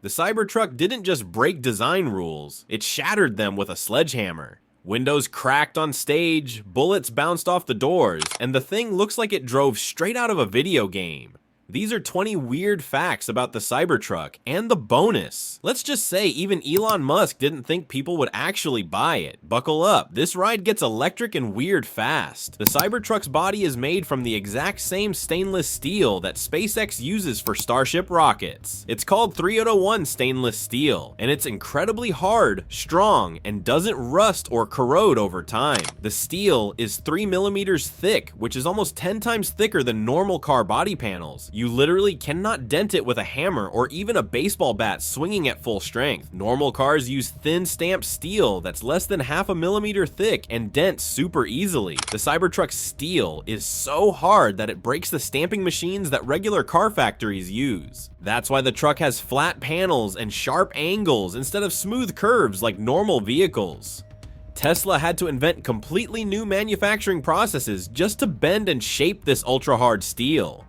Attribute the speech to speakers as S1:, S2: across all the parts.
S1: The Cybertruck didn't just break design rules, it shattered them with a sledgehammer. Windows cracked on stage, bullets bounced off the doors, and the thing looks like it drove straight out of a video game. These are 20 weird facts about the Cybertruck, and the bonus. Let's just say even Elon Musk didn't think people would actually buy it. Buckle up, this ride gets electric and weird fast. The Cybertruck's body is made from the exact same stainless steel that SpaceX uses for Starship rockets. It's called 301 stainless steel, and it's incredibly hard, strong, and doesn't rust or corrode over time. The steel is 3 millimeters thick, which is almost 10 times thicker than normal car body panels. You literally cannot dent it with a hammer or even a baseball bat swinging at full strength. Normal cars use thin stamped steel that's less than half a millimeter thick and dents super easily. The Cybertruck's steel is so hard that it breaks the stamping machines that regular car factories use. That's why the truck has flat panels and sharp angles instead of smooth curves like normal vehicles. Tesla had to invent completely new manufacturing processes just to bend and shape this ultra-hard steel.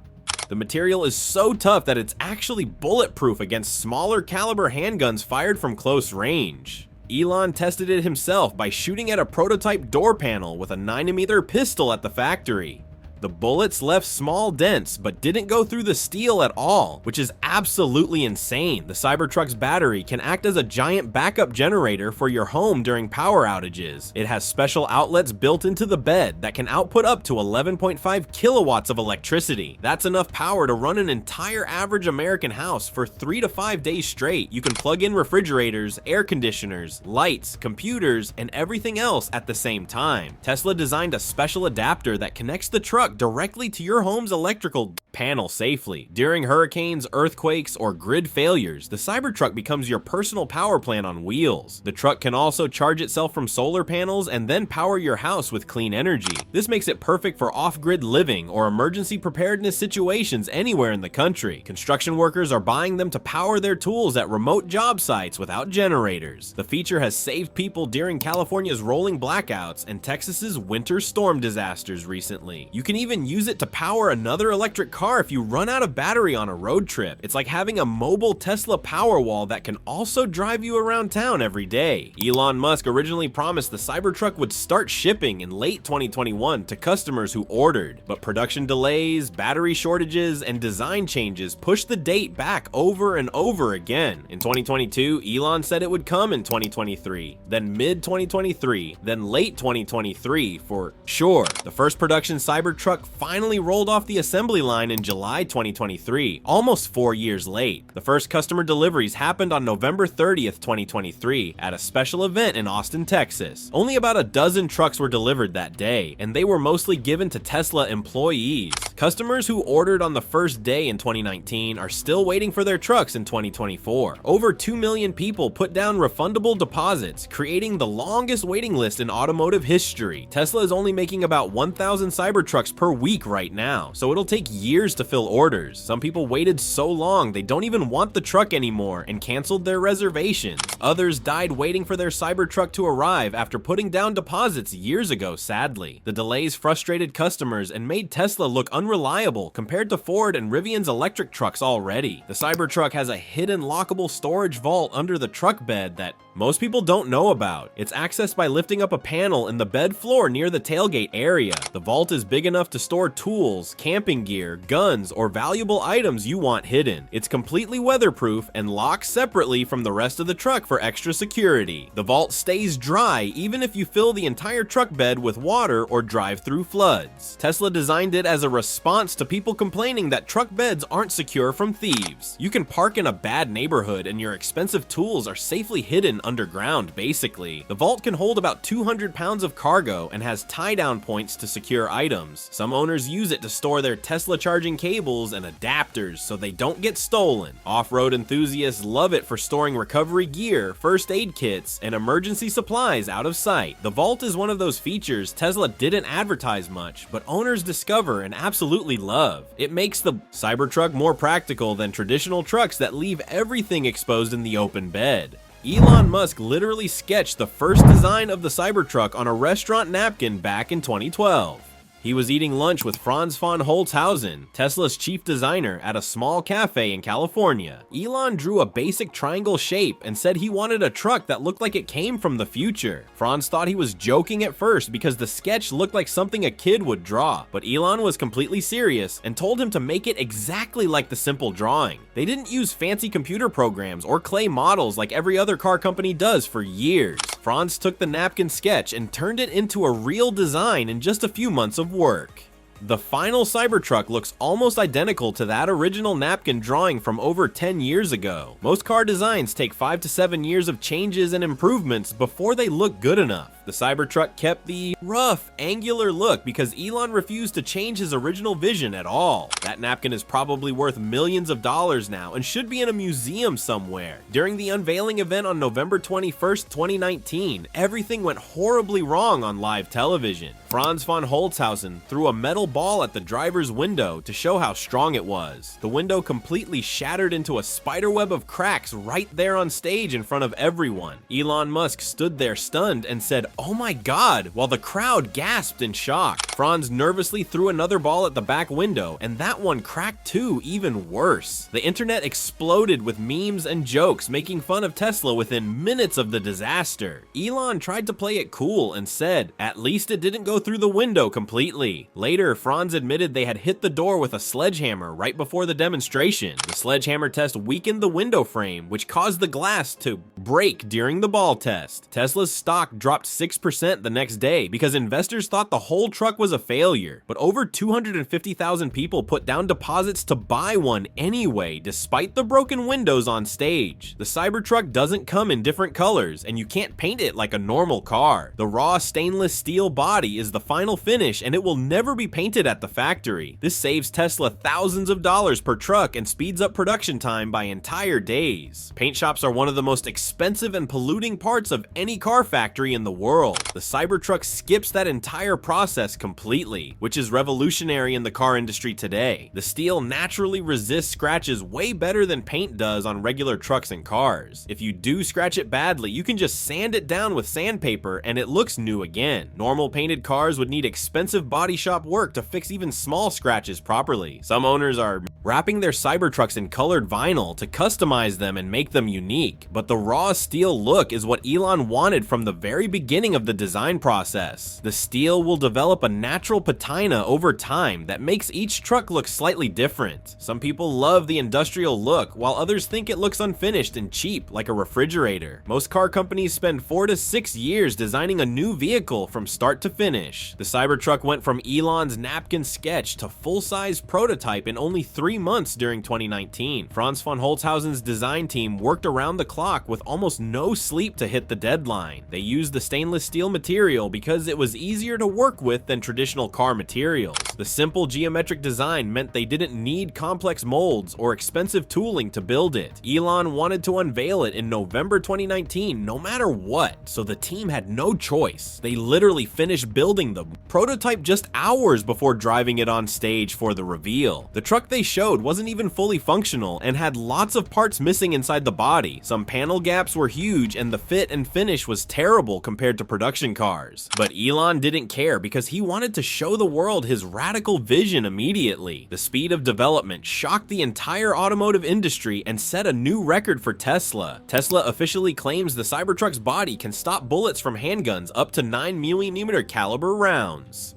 S1: The material is so tough that it's actually bulletproof against smaller caliber handguns fired from close range. Elon tested it himself by shooting at a prototype door panel with a 9mm pistol at the factory. The bullets left small dents but didn't go through the steel at all, which is absolutely insane. The Cybertruck's battery can act as a giant backup generator for your home during power outages. It has special outlets built into the bed that can output up to 11.5 kilowatts of electricity. That's enough power to run an entire average American house for 3 to 5 days straight. You can plug in refrigerators, air conditioners, lights, computers, and everything else at the same time. Tesla designed a special adapter that connects the truck directly to your home's electrical panel safely. During hurricanes, earthquakes, or grid failures, the Cybertruck becomes your personal power plant on wheels. The truck can also charge itself from solar panels and then power your house with clean energy. This makes it perfect for off-grid living or emergency preparedness situations anywhere in the country. Construction workers are buying them to power their tools at remote job sites without generators. The feature has saved people during California's rolling blackouts and Texas's winter storm disasters recently. You can even use it to power another electric car if you run out of battery on a road trip. It's like having a mobile Tesla Powerwall that can also drive you around town every day. Elon Musk originally promised the Cybertruck would start shipping in late 2021 to customers who ordered, but production delays, battery shortages, and design changes pushed the date back over and over again. In 2022, Elon said it would come in 2023, then mid-2023, then late 2023 for sure. The first production Cybertruck finally rolled off the assembly line in July 2023, almost 4 years late. The first customer deliveries happened on November 30th, 2023 at a special event in Austin, Texas. Only about a dozen trucks were delivered that day, and they were mostly given to Tesla employees. Customers who ordered on the first day in 2019 are still waiting for their trucks in 2024. Over 2 million people put down refundable deposits, creating the longest waiting list in automotive history. Tesla is only making about 1,000 Cybertrucks per week right now, so it'll take years to fill orders. Some people waited so long they don't even want the truck anymore and canceled their reservations. Others died waiting for their Cybertruck to arrive after putting down deposits years ago, sadly. The delays frustrated customers and made Tesla look unreliable compared to Ford and Rivian's electric trucks already. The Cybertruck has a hidden lockable storage vault under the truck bed that most people don't know about. It's accessed by lifting up a panel in the bed floor near the tailgate area. The vault is big enough to store tools, camping gear, guns, or valuable items you want hidden. It's completely weatherproof and locks separately from the rest of the truck for extra security. The vault stays dry even if you fill the entire truck bed with water or drive through floods. Tesla designed it as a response to people complaining that truck beds aren't secure from thieves. You can park in a bad neighborhood and your expensive tools are safely hidden underground, basically. The vault can hold about 200 pounds of cargo and has tie-down points to secure items. Some owners use it to store their Tesla charging cables and adapters so they don't get stolen. Off-road enthusiasts love it for storing recovery gear, first aid kits, and emergency supplies out of sight. The vault is one of those features Tesla didn't advertise much, but owners discover and absolutely love. It makes the Cybertruck more practical than traditional trucks that leave everything exposed in the open bed. Elon Musk literally sketched the first design of the Cybertruck on a restaurant napkin back in 2012. He was eating lunch with Franz von Holzhausen, Tesla's chief designer, at a small cafe in California. Elon drew a basic triangle shape and said he wanted a truck that looked like it came from the future. Franz thought he was joking at first because the sketch looked like something a kid would draw, but Elon was completely serious and told him to make it exactly like the simple drawing. They didn't use fancy computer programs or clay models like every other car company does for years. Franz took the napkin sketch and turned it into a real design in just a few months of work. The final Cybertruck looks almost identical to that original napkin drawing from over 10 years ago. Most car designs take 5 to 7 years of changes and improvements before they look good enough. The Cybertruck kept the rough, angular look because Elon refused to change his original vision at all. That napkin is probably worth millions of dollars now and should be in a museum somewhere. During the unveiling event on November 21st, 2019, everything went horribly wrong on live television. Franz von Holzhausen threw a metal ball at the driver's window to show how strong it was. The window completely shattered into a spiderweb of cracks right there on stage in front of everyone. Elon Musk stood there stunned and said, "Oh my God," while the crowd gasped in shock. Franz nervously threw another ball at the back window, and that one cracked too, even worse. The internet exploded with memes and jokes making fun of Tesla within minutes of the disaster. Elon tried to play it cool and said, "At least it didn't go through the window completely." Later, Franz admitted they had hit the door with a sledgehammer right before the demonstration. The sledgehammer test weakened the window frame, which caused the glass to break during the ball test. Tesla's stock dropped 6% the next day because investors thought the whole truck was a failure. But over 250,000 people put down deposits to buy one anyway, despite the broken windows on stage. The Cybertruck doesn't come in different colors, and you can't paint it like a normal car. The raw stainless steel body is the final finish, and it will never be painted at the factory. This saves Tesla thousands of dollars per truck and speeds up production time by entire days. Paint shops are one of the most expensive and polluting parts of any car factory in the world. The Cybertruck skips that entire process completely, which is revolutionary in the car industry today. The steel naturally resists scratches way better than paint does on regular trucks and cars. If you do scratch it badly, you can just sand it down with sandpaper and it looks new again. Normal painted cars would need expensive body shop work to fix even small scratches properly. Some owners are wrapping their Cybertrucks in colored vinyl to customize them and make them unique, but the raw steel look is what Elon wanted from the very beginning of the design process. The steel will develop a natural patina over time that makes each truck look slightly different. Some people love the industrial look, while others think it looks unfinished and cheap like a refrigerator. Most car companies spend 4 to 6 years designing a new vehicle from start to finish. The Cybertruck went from Elon's napkin sketch to full-size prototype in only 3 months during 2019. Franz von Holzhausen's design team worked around the clock with almost no sleep to hit the deadline. They used the stainless steel material because it was easier to work with than traditional car materials. The simple geometric design meant they didn't need complex molds or expensive tooling to build it. Elon wanted to unveil it in November 2019 no matter what, so the team had no choice. They literally finished building the prototype just hours before driving it on stage for the reveal. The truck they showed wasn't even fully functional and had lots of parts missing inside the body. Some panel gaps were huge and the fit and finish was terrible compared to production cars. But Elon didn't care because he wanted to show the world his radical vision immediately. The speed of development shocked the entire automotive industry and set a new record for Tesla. Tesla officially claims the Cybertruck's body can stop bullets from handguns up to 9mm caliber rounds.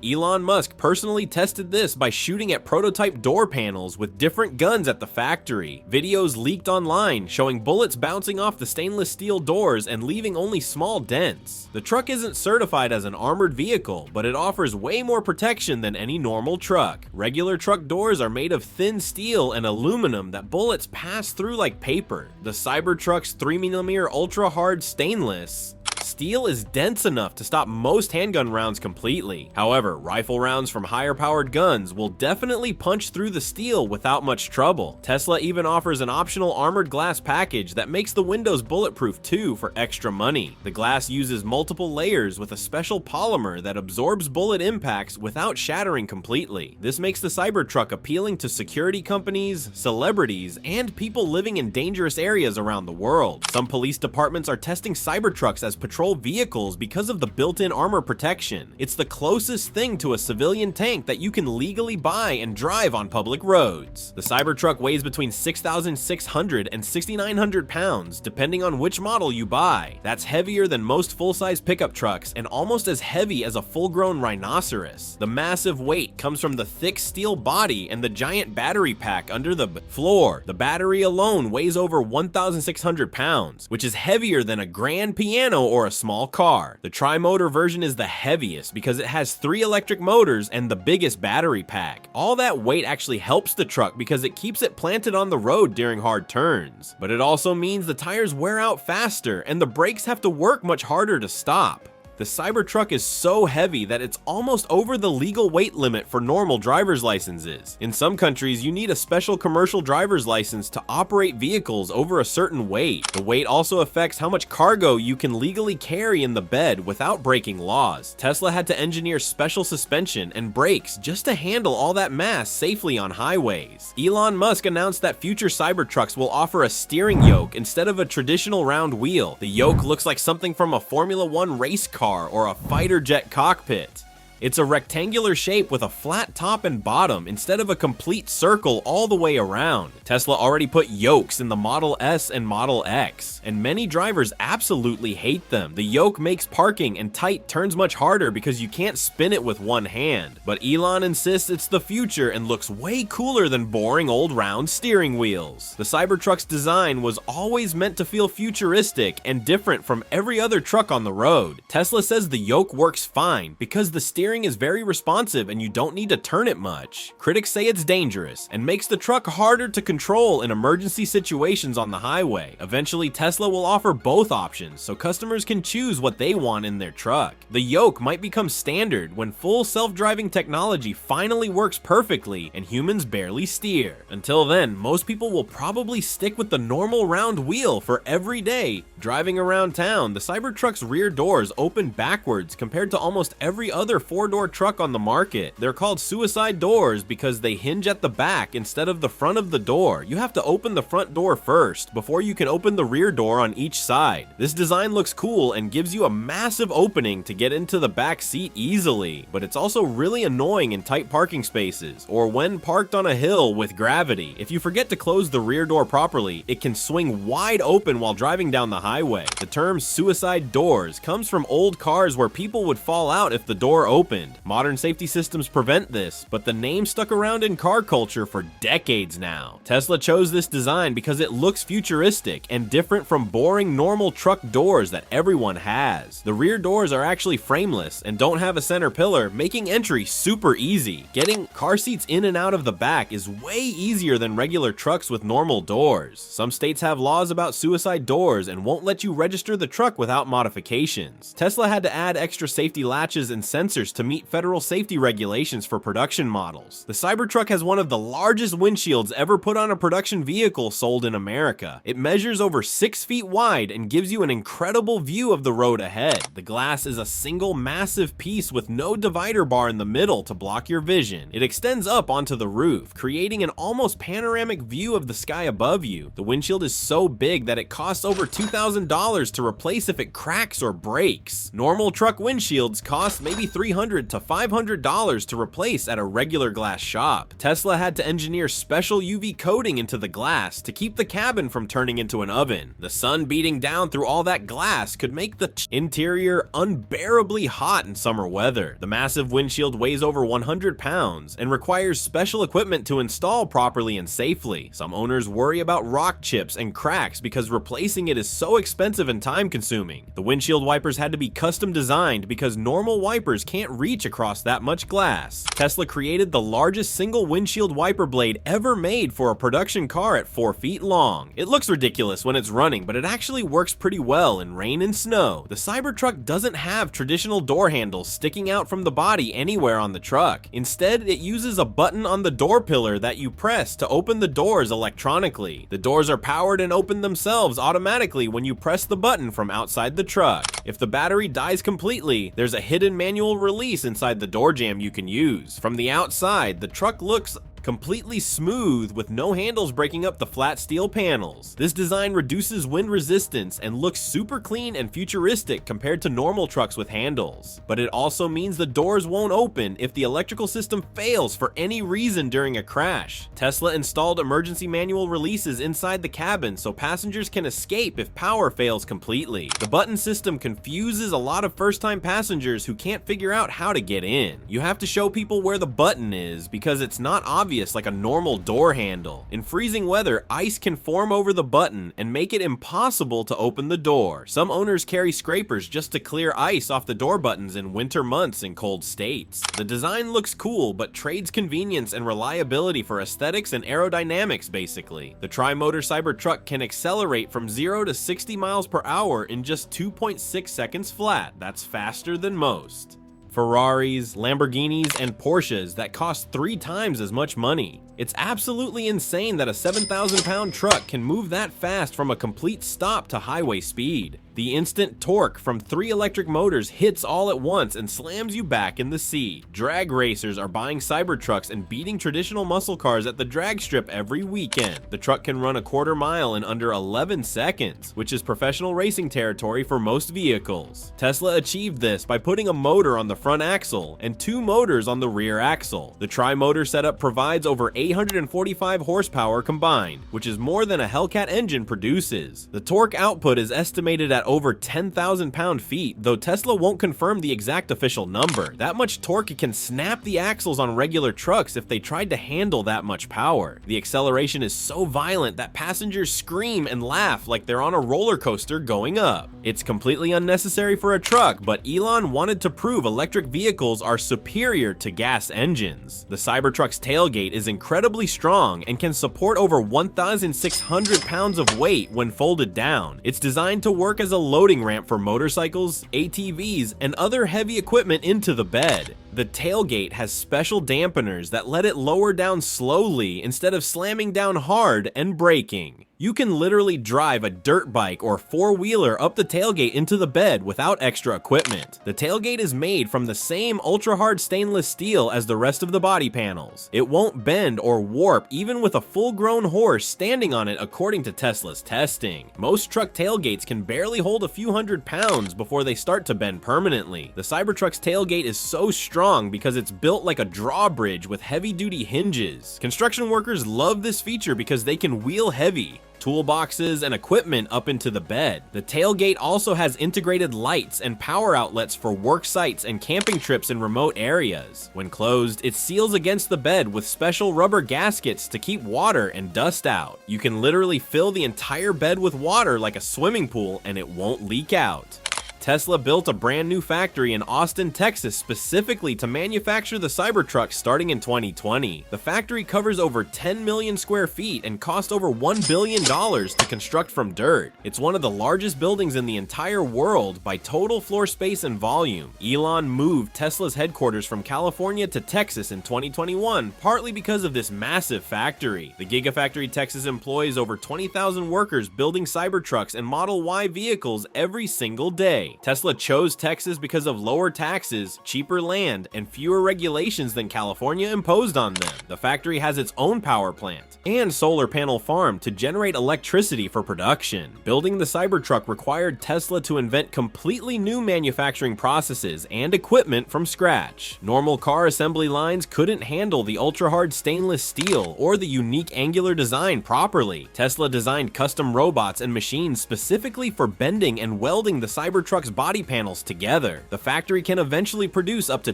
S1: Elon Musk personally tested this by shooting at prototype door panels with different guns at the factory. Videos leaked online showing bullets bouncing off the stainless steel doors and leaving only small dents. The truck isn't certified as an armored vehicle, but it offers way more protection than any normal truck. Regular truck doors are made of thin steel and aluminum that bullets pass through like paper. The Cybertruck's 3mm ultra hard stainless steel is dense enough to stop most handgun rounds completely. However, rifle rounds from higher powered guns will definitely punch through the steel without much trouble. Tesla even offers an optional armored glass package that makes the windows bulletproof too for extra money. The glass uses multiple layers with a special polymer that absorbs bullet impacts without shattering completely. This makes the Cybertruck appealing to security companies, celebrities, and people living in dangerous areas around the world. Some police departments are testing Cybertrucks as patrol control vehicles because of the built-in armor protection. It's the closest thing to a civilian tank that you can legally buy and drive on public roads. The Cybertruck weighs between 6,600 and 6,900 pounds, depending on which model you buy. That's heavier than most full-size pickup trucks and almost as heavy as a full-grown rhinoceros. The massive weight comes from the thick steel body and the giant battery pack under the floor. The battery alone weighs over 1,600 pounds, which is heavier than a grand piano or a small car. The tri-motor version is the heaviest because it has 3 electric motors and the biggest battery pack. All that weight actually helps the truck because it keeps it planted on the road during hard turns. But it also means the tires wear out faster and the brakes have to work much harder to stop. The Cybertruck is so heavy that it's almost over the legal weight limit for normal driver's licenses. In some countries, you need a special commercial driver's license to operate vehicles over a certain weight. The weight also affects how much cargo you can legally carry in the bed without breaking laws. Tesla had to engineer special suspension and brakes just to handle all that mass safely on highways. Elon Musk announced that future Cybertrucks will offer a steering yoke instead of a traditional round wheel. The yoke looks like something from a Formula 1 race car or a fighter jet cockpit. It's a rectangular shape with a flat top and bottom instead of a complete circle all the way around. Tesla already put yokes in the Model S and Model X, and many drivers absolutely hate them. The yoke makes parking and tight turns much harder because you can't spin it with one hand. But Elon insists it's the future and looks way cooler than boring old round steering wheels. The Cybertruck's design was always meant to feel futuristic and different from every other truck on the road. Tesla says the yoke works fine because the steering is very responsive and you don't need to turn it much. Critics say it's dangerous and makes the truck harder to control in emergency situations on the highway. Eventually, Tesla will offer both options so customers can choose what they want in their truck. The yoke might become standard when full self-driving technology finally works perfectly and humans barely steer. Until then, most people will probably stick with the normal round wheel for every day. Driving around town, the Cybertruck's rear doors open backwards compared to almost every other four-door truck on the market. They're called suicide doors because they hinge at the back instead of the front of the door. You have to open the front door first before you can open the rear door on each side. This design looks cool and gives you a massive opening to get into the back seat easily, but it's also really annoying in tight parking spaces or when parked on a hill with gravity. If you forget to close the rear door properly, it can swing wide open while driving down the highway. The term suicide doors comes from old cars where people would fall out if the door opened. Modern safety systems prevent this, but the name stuck around in car culture for decades now. Tesla chose this design because it looks futuristic and different from boring normal truck doors that everyone has. The rear doors are actually frameless and don't have a center pillar, making entry super easy. Getting car seats in and out of the back is way easier than regular trucks with normal doors. Some states have laws about suicide doors and won't let you register the truck without modifications. Tesla had to add extra safety latches and sensors to meet federal safety regulations for production models. The Cybertruck has one of the largest windshields ever put on a production vehicle sold in America. It measures over 6 feet wide and gives you an incredible view of the road ahead. The glass is a single massive piece with no divider bar in the middle to block your vision. It extends up onto the roof, creating an almost panoramic view of the sky above you. The windshield is so big that it costs over $2,000 to replace if it cracks or breaks. Normal truck windshields cost maybe $300 to $500 to replace at a regular glass shop. Tesla had to engineer special UV coating into the glass to keep the cabin from turning into an oven. The sun beating down through all that glass could make the interior unbearably hot in summer weather. The massive windshield weighs over 100 pounds and requires special equipment to install properly and safely. Some owners worry about rock chips and cracks because replacing it is so expensive and time consuming. The windshield wipers had to be custom designed because normal wipers can't reach across that much glass. Tesla created the largest single windshield wiper blade ever made for a production car at 4 feet long. It looks ridiculous when it's running, but it actually works pretty well in rain and snow. The Cybertruck doesn't have traditional door handles sticking out from the body anywhere on the truck. Instead, it uses a button on the door pillar that you press to open the doors electronically. The doors are powered and open themselves automatically when you press the button from outside the truck. If the battery dies completely, there's a hidden manual release inside the door jamb you can use. From the outside, the truck looks completely smooth with no handles breaking up the flat steel panels. This design reduces wind resistance and looks super clean and futuristic compared to normal trucks with handles. But it also means the doors won't open if the electrical system fails for any reason during a crash. Tesla installed emergency manual releases inside the cabin so passengers can escape if power fails completely. The button system confuses a lot of first-time passengers who can't figure out how to get in. You have to show people where the button is because it's not obvious like a normal door handle. In freezing weather, ice can form over the button and make it impossible to open the door. Some owners carry scrapers just to clear ice off the door buttons in winter months in cold states. The design looks cool, but trades convenience and reliability for aesthetics and aerodynamics basically. The tri-motor Cybertruck can accelerate from 0 to 60 miles per hour in just 2.6 seconds flat. That's faster than most. Ferraris, Lamborghinis, and Porsches that cost 3 times as much money. It's absolutely insane that a 7,000-pound truck can move that fast from a complete stop to highway speed. The instant torque from 3 electric motors hits all at once and slams you back in the seat. Drag racers are buying Cybertrucks and beating traditional muscle cars at the drag strip every weekend. The truck can run a quarter mile in under 11 seconds, which is professional racing territory for most vehicles. Tesla achieved this by putting a motor on the front axle and 2 motors on the rear axle. The tri-motor setup provides over 845 horsepower combined, which is more than a Hellcat engine produces. The torque output is estimated at over 10,000 pound-feet, though Tesla won't confirm the exact official number. That much torque can snap the axles on regular trucks if they tried to handle that much power. The acceleration is so violent that passengers scream and laugh like they're on a roller coaster going up. It's completely unnecessary for a truck, but Elon wanted to prove electric vehicles are superior to gas engines. The Cybertruck's tailgate is incredibly strong and can support over 1,600 pounds of weight when folded down. It's designed to work as a loading ramp for motorcycles, ATVs, and other heavy equipment into the bed. The tailgate has special dampeners that let it lower down slowly instead of slamming down hard and braking. You can literally drive a dirt bike or 4-wheeler up the tailgate into the bed without extra equipment. The tailgate is made from the same ultra-hard stainless steel as the rest of the body panels. It won't bend or warp even with a full-grown horse standing on it according to Tesla's testing. Most truck tailgates can barely hold a few hundred pounds before they start to bend permanently. The Cybertruck's tailgate is so strong because it's built like a drawbridge with heavy-duty hinges. Construction workers love this feature because they can wheel heavy toolboxes and equipment up into the bed. The tailgate also has integrated lights and power outlets for work sites and camping trips in remote areas. When closed, it seals against the bed with special rubber gaskets to keep water and dust out. You can literally fill the entire bed with water like a swimming pool and it won't leak out. Tesla built a brand new factory in Austin, Texas specifically to manufacture the Cybertruck starting in 2020. The factory covers over 10 million square feet and cost over $1 billion to construct from dirt. It's one of the largest buildings in the entire world by total floor space and volume. Elon moved Tesla's headquarters from California to Texas in 2021, partly because of this massive factory. The Gigafactory Texas employs over 20,000 workers building Cybertrucks and Model Y vehicles every single day. Tesla chose Texas because of lower taxes, cheaper land, and fewer regulations than California imposed on them. The factory has its own power plant and solar panel farm to generate electricity for production. Building the Cybertruck required Tesla to invent completely new manufacturing processes and equipment from scratch. Normal car assembly lines couldn't handle the ultra-hard stainless steel or the unique angular design properly. Tesla designed custom robots and machines specifically for bending and welding the Cybertruck's body panels together. The factory can eventually produce up to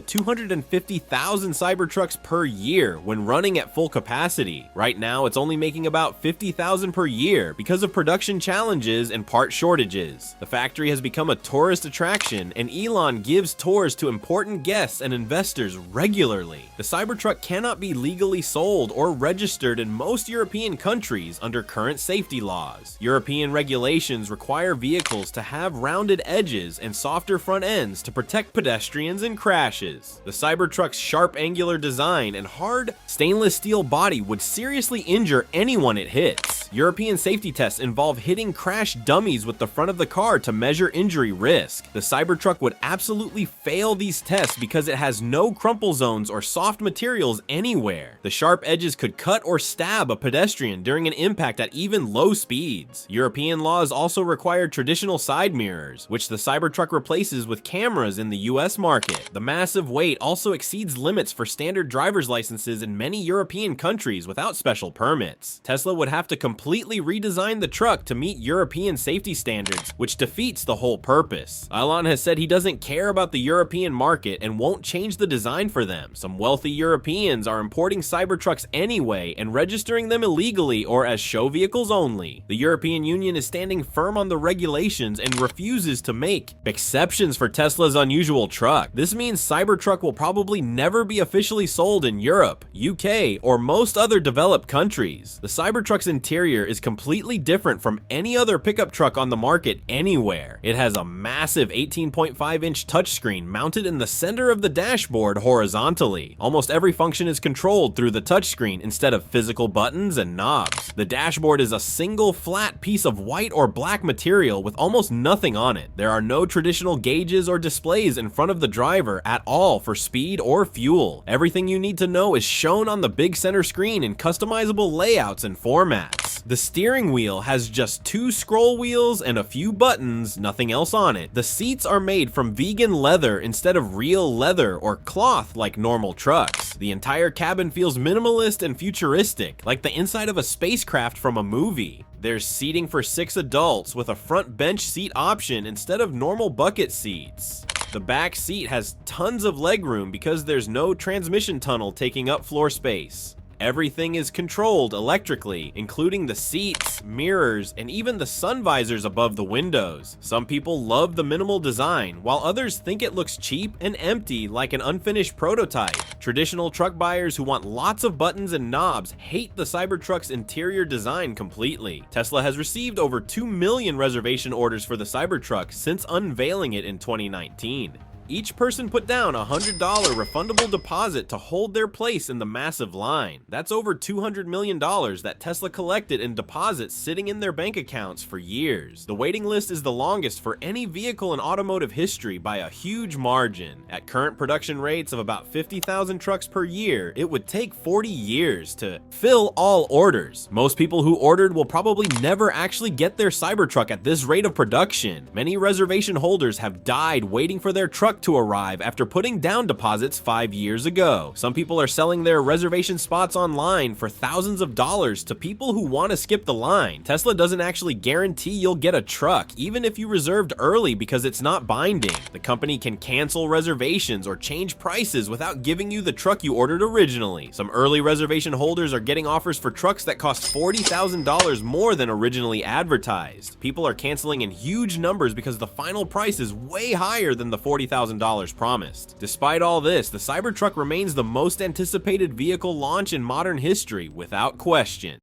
S1: 250,000 Cybertrucks per year when running at full capacity. Right now, it's only making about 50,000 per year because of production challenges and part shortages. The factory has become a tourist attraction, and Elon gives tours to important guests and investors regularly. The Cybertruck cannot be legally sold or registered in most European countries under current safety laws. European regulations require vehicles to have rounded edges edges and softer front ends to protect pedestrians in crashes. The Cybertruck's sharp angular design and hard stainless steel body would seriously injure anyone it hits. European safety tests involve hitting crash dummies with the front of the car to measure injury risk. The Cybertruck would absolutely fail these tests because it has no crumple zones or soft materials anywhere. The sharp edges could cut or stab a pedestrian during an impact at even low speeds. European laws also require traditional side mirrors, which the Cybertruck replaces with cameras in the US market. The massive weight also exceeds limits for standard driver's licenses in many European countries without special permits. Tesla would have to completely redesign the truck to meet European safety standards, which defeats the whole purpose. Elon has said he doesn't care about the European market and won't change the design for them. Some wealthy Europeans are importing Cybertrucks anyway and registering them illegally or as show vehicles only. The European Union is standing firm on the regulations and refuses to make exceptions for Tesla's unusual truck. This means Cybertruck will probably never be officially sold in Europe, UK, or most other developed countries. The Cybertruck's interior is completely different from any other pickup truck on the market anywhere. It has a massive 18.5-inch touchscreen mounted in the center of the dashboard horizontally. Almost every function is controlled through the touchscreen instead of physical buttons and knobs. The dashboard is a single flat piece of white or black material with almost nothing on it. There are no traditional gauges or displays in front of the driver at all for speed or fuel. Everything you need to know is shown on the big center screen in customizable layouts and formats. The steering wheel has just 2 scroll wheels and a few buttons, nothing else on it. The seats are made from vegan leather instead of real leather or cloth like normal trucks. The entire cabin feels minimalist and futuristic, like the inside of a spacecraft from a movie. There's seating for 6 adults with a front bench seat option instead of normal bucket seats. The back seat has tons of legroom because there's no transmission tunnel taking up floor space. Everything is controlled electrically, including the seats, mirrors, and even the sun visors above the windows. Some people love the minimal design, while others think it looks cheap and empty like an unfinished prototype. Traditional truck buyers who want lots of buttons and knobs hate the Cybertruck's interior design completely. Tesla has received over 2 million reservation orders for the Cybertruck since unveiling it in 2019. Each person put down a $100 refundable deposit to hold their place in the massive line. That's over $200 million that Tesla collected in deposits sitting in their bank accounts for years. The waiting list is the longest for any vehicle in automotive history by a huge margin. At current production rates of about 50,000 trucks per year, it would take 40 years to fill all orders. Most people who ordered will probably never actually get their Cybertruck at this rate of production. Many reservation holders have died waiting for their truck to arrive after putting down deposits 5 years ago. Some people are selling their reservation spots online for thousands of dollars to people who want to skip the line. Tesla doesn't actually guarantee you'll get a truck, even if you reserved early, because it's not binding. The company can cancel reservations or change prices without giving you the truck you ordered originally. Some early reservation holders are getting offers for trucks that cost $40,000 more than originally advertised. People are canceling in huge numbers because the final price is way higher than the $40,000 promised. Despite all this, the Cybertruck remains the most anticipated vehicle launch in modern history without question.